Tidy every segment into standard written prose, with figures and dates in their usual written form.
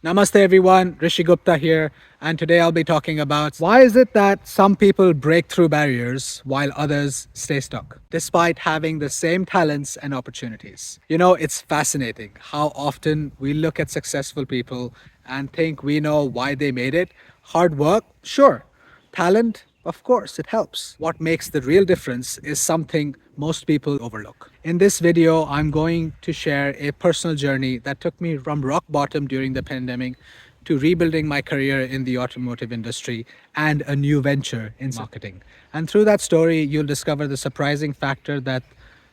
Namaste everyone, Rishi Gupta here, and today I'll be talking about why is it that some people break through barriers while others stay stuck, despite having the same talents and opportunities. It's fascinating how often we look at successful people and think we know why they made it. Hard work, sure. Talent, of course, it helps. What makes the real difference is something most people overlook. In this video, I'm going to share a personal journey that took me from rock bottom during the pandemic to rebuilding my career in the automotive industry and a new venture in marketing. And through that story, you'll discover the surprising factor that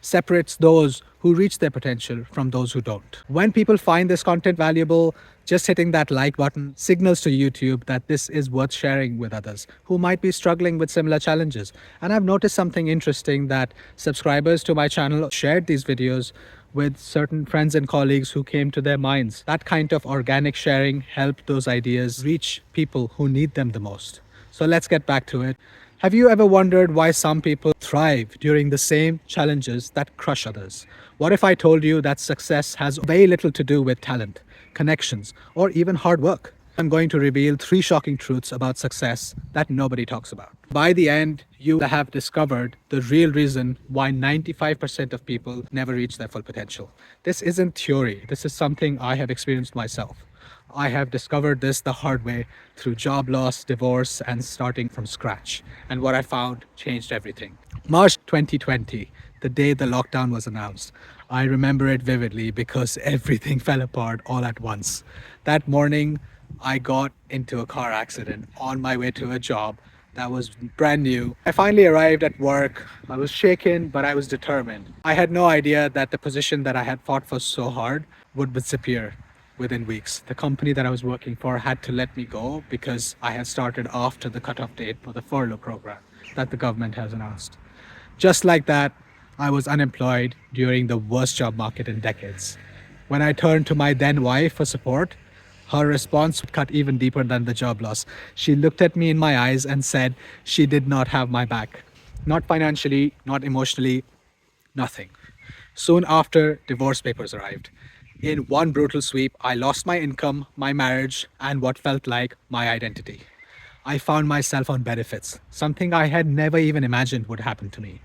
separates those who reach their potential from those who don't. When people find this content valuable, just hitting that like button signals to YouTube that this is worth sharing with others who might be struggling with similar challenges. And I've noticed something interesting that subscribers to my channel shared these videos with certain friends and colleagues who came to their minds. That kind of organic sharing helped those ideas reach people who need them the most. So let's get back to it. Have you ever wondered why some people thrive during the same challenges that crush others? What if I told you that success has very little to do with talent, connections, or even hard work? I'm going to reveal 3 shocking truths about success that nobody talks about. By the end, you have discovered the real reason why 95% of people never reach their full potential. This isn't theory. This is something I have experienced myself. I have discovered this the hard way through job loss, divorce, and starting from scratch. And what I found changed everything. March 2020, the day the lockdown was announced. I remember it vividly because everything fell apart all at once. That morning, I got into a car accident on my way to a job that was brand new. I finally arrived at work. I was shaken, but I was determined. I had no idea that the position that I had fought for so hard would disappear within weeks. The company that I was working for had to let me go because I had started after the cutoff date for the furlough program that the government has announced. Just like that, I was unemployed during the worst job market in decades. When I turned to my then wife for support, her response cut even deeper than the job loss. She looked at me in my eyes and said she did not have my back. Not financially, not emotionally, nothing. Soon after, divorce papers arrived. In one brutal sweep, I lost my income, my marriage, and what felt like my identity. I found myself on benefits, something I had never even imagined would happen to me.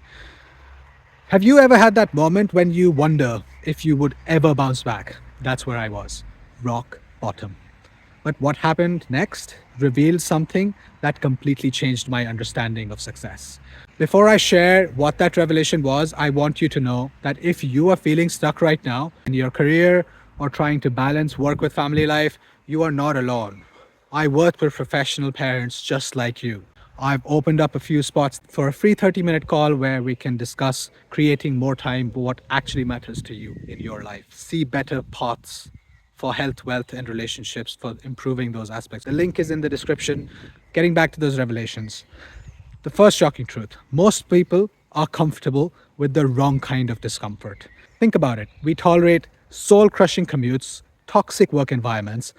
Have you ever had that moment when you wonder if you would ever bounce back? That's where I was, rock bottom. But what happened next revealed something that completely changed my understanding of success. Before I share what that revelation was, I want you to know that if you are feeling stuck right now in your career or trying to balance work with family life, you are not alone. I work with professional parents just like you. I've opened up a few spots for a free 30-minute call where we can discuss creating more time for what actually matters to you in your life. See better paths for health, wealth, and relationships, for improving those aspects. The link is in the description. Getting back to those revelations. The first shocking truth. Most people are comfortable with the wrong kind of discomfort. Think about it. We tolerate soul-crushing commutes, toxic work environments,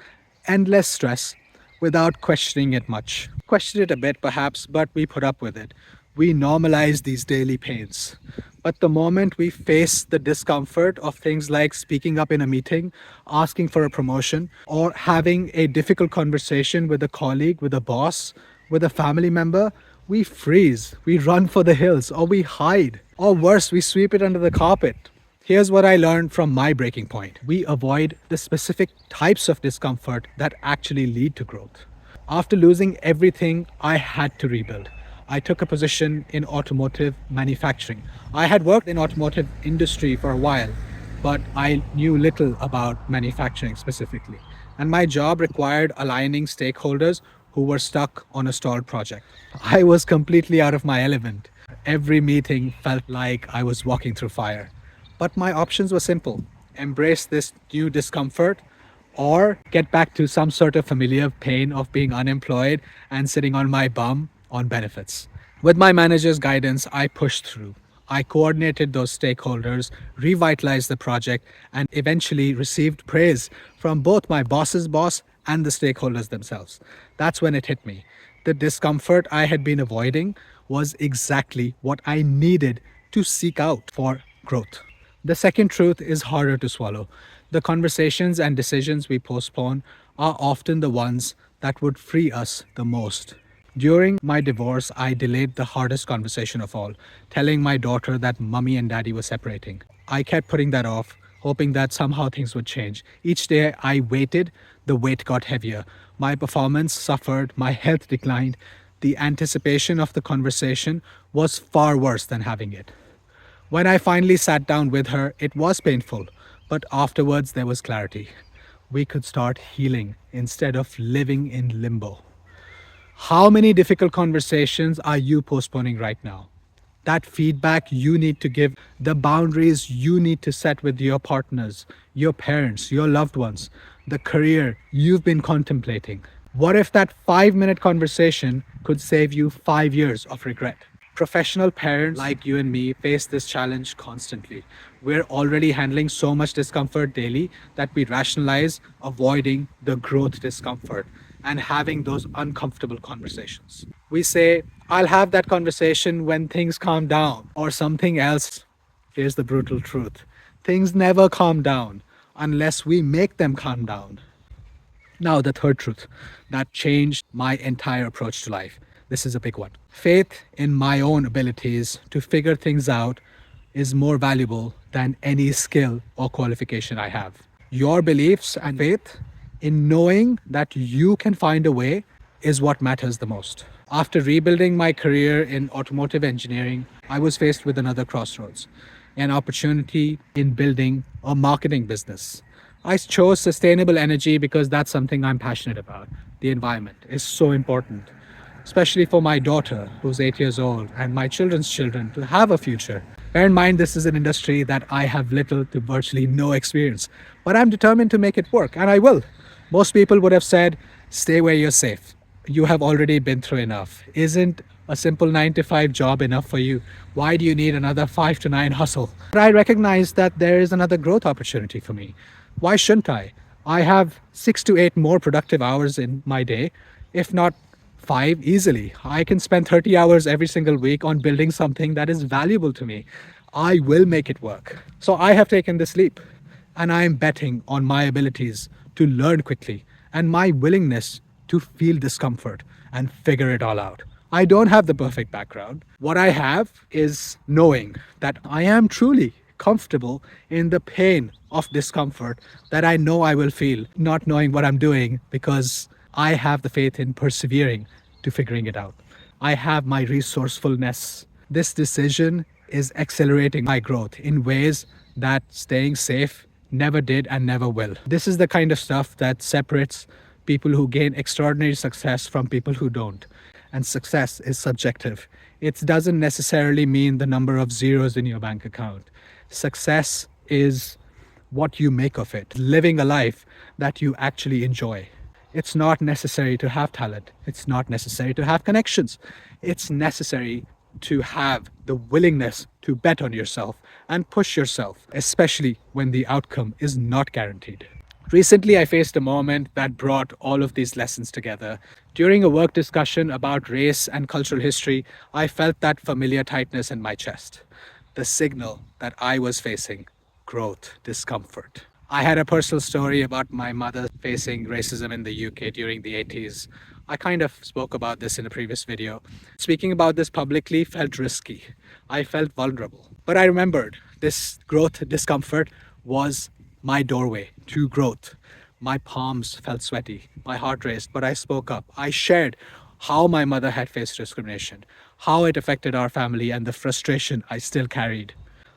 endless stress without questioning it much. Question it a bit perhaps, but we put up with it. We normalize these daily pains. But the moment we face the discomfort of things like speaking up in a meeting, asking for a promotion, or having a difficult conversation with a colleague, with a boss, with a family member, we freeze, we run for the hills, or we hide. Or worse, we sweep it under the carpet. Here's what I learned from my breaking point. We avoid the specific types of discomfort that actually lead to growth. After losing everything, I had to rebuild. I took a position in automotive manufacturing. I had worked in automotive industry for a while, but I knew little about manufacturing specifically. And my job required aligning stakeholders who were stuck on a stalled project. I was completely out of my element. Every meeting felt like I was walking through fire. But my options were simple. Embrace this new discomfort or get back to some sort of familiar pain of being unemployed and sitting on my bum on benefits. With my manager's guidance, I pushed through. I coordinated those stakeholders, revitalized the project, and eventually received praise from both my boss's boss and the stakeholders themselves. That's when it hit me. The discomfort I had been avoiding was exactly what I needed to seek out for growth. The second truth is harder to swallow. The conversations and decisions we postpone are often the ones that would free us the most. During my divorce, I delayed the hardest conversation of all, telling my daughter that mommy and daddy were separating. I kept putting that off, hoping that somehow things would change. Each day I waited, the weight got heavier. My performance suffered, my health declined. The anticipation of the conversation was far worse than having it. When I finally sat down with her, it was painful, but afterwards there was clarity. We could start healing instead of living in limbo. How many difficult conversations are you postponing right now? That feedback you need to give, the boundaries you need to set with your partners, your parents, your loved ones, the career you've been contemplating. What if that 5-minute conversation could save you 5 years of regret? Professional parents like you and me face this challenge constantly. We're already handling so much discomfort daily that we rationalize avoiding the growth discomfort and having those uncomfortable conversations. We say, I'll have that conversation when things calm down, or something else. Here's the brutal truth: things never calm down unless we make them calm down. Now, the third truth that changed my entire approach to life. This is a big one. Faith in my own abilities to figure things out is more valuable than any skill or qualification I have. Your beliefs and faith in knowing that you can find a way is what matters the most. After rebuilding my career in automotive engineering, I was faced with another crossroads, an opportunity in building a marketing business. I chose sustainable energy because that's something I'm passionate about. The environment is so important, especially for my daughter, who's 8 years old, and my children's children to have a future. Bear in mind, this is an industry that I have little to virtually no experience, but I'm determined to make it work, and I will. Most people would have said, stay where you're safe. You have already been through enough. Isn't a simple 9 to 5 job enough for you? Why do you need another 5 to 9 hustle? But I recognize that there is another growth opportunity for me. Why shouldn't I? I have 6 to 8 more productive hours in my day, if not 5 easily. I can spend 30 hours every single week on building something that is valuable to me. I will make it work. So I have taken this leap, and I am betting on my abilities to learn quickly and my willingness to feel discomfort and figure it all out. I don't have the perfect background. What I have is knowing that I am truly comfortable in the pain of discomfort that I know I will feel, not knowing what I'm doing, because I have the faith in persevering to figuring it out. I have my resourcefulness. This decision is accelerating my growth in ways that staying safe never did and never will. This is the kind of stuff that separates people who gain extraordinary success from people who don't. And success is subjective. It doesn't necessarily mean the number of zeros in your bank account. Success is what you make of it, living a life that you actually enjoy. It's not necessary to have talent. It's not necessary to have connections. It's necessary to have the willingness to bet on yourself and push yourself, especially when the outcome is not guaranteed. Recently, I faced a moment that brought all of these lessons together. During a work discussion about race and cultural history, I felt that familiar tightness in my chest, the signal that I was facing growth, discomfort. I had a personal story about my mother facing racism in the UK during the 80s. I kind of spoke about this in a previous video. Speaking about this publicly felt risky. I felt vulnerable. But I remembered this growth discomfort was my doorway to growth. My palms felt sweaty, my heart raced, but I spoke up. I shared how my mother had faced discrimination, how it affected our family, and the frustration I still carried.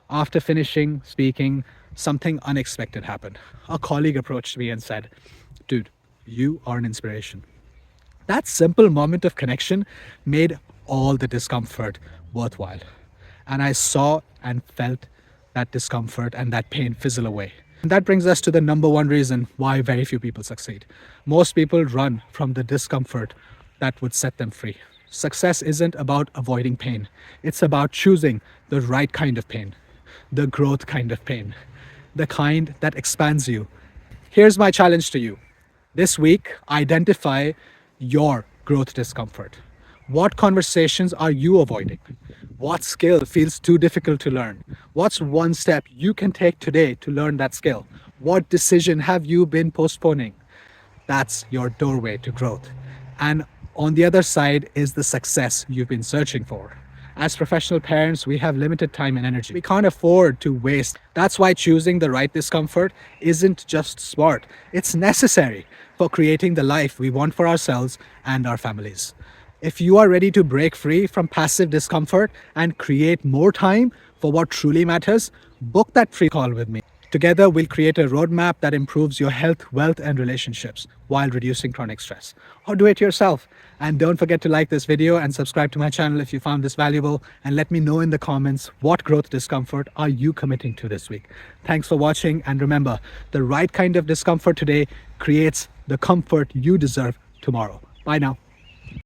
After finishing speaking, something unexpected happened. A colleague approached me and said, "Dude, you are an inspiration." That simple moment of connection made all the discomfort worthwhile. And I saw and felt that discomfort and that pain fizzle away. And that brings us to the number one reason why very few people succeed. Most people run from the discomfort that would set them free. Success isn't about avoiding pain. It's about choosing the right kind of pain, the growth kind of pain, the kind that expands you. Here's my challenge to you. This week, identify your growth discomfort. What conversations are you avoiding? What skill feels too difficult to learn? What's one step you can take today to learn that skill? What decision have you been postponing? That's your doorway to growth. And on the other side is the success you've been searching for. As professional parents, we have limited time and energy. We can't afford to waste. That's why choosing the right discomfort isn't just smart, it's necessary for creating the life we want for ourselves and our families. If you are ready to break free from passive discomfort and create more time for what truly matters, book that free call with me. Together, we'll create a roadmap that improves your health, wealth, and relationships while reducing chronic stress. Or do it yourself. And don't forget to like this video and subscribe to my channel if you found this valuable. And let me know in the comments what growth discomfort are you committing to this week. Thanks for watching. And remember, the right kind of discomfort today creates the comfort you deserve tomorrow. Bye now.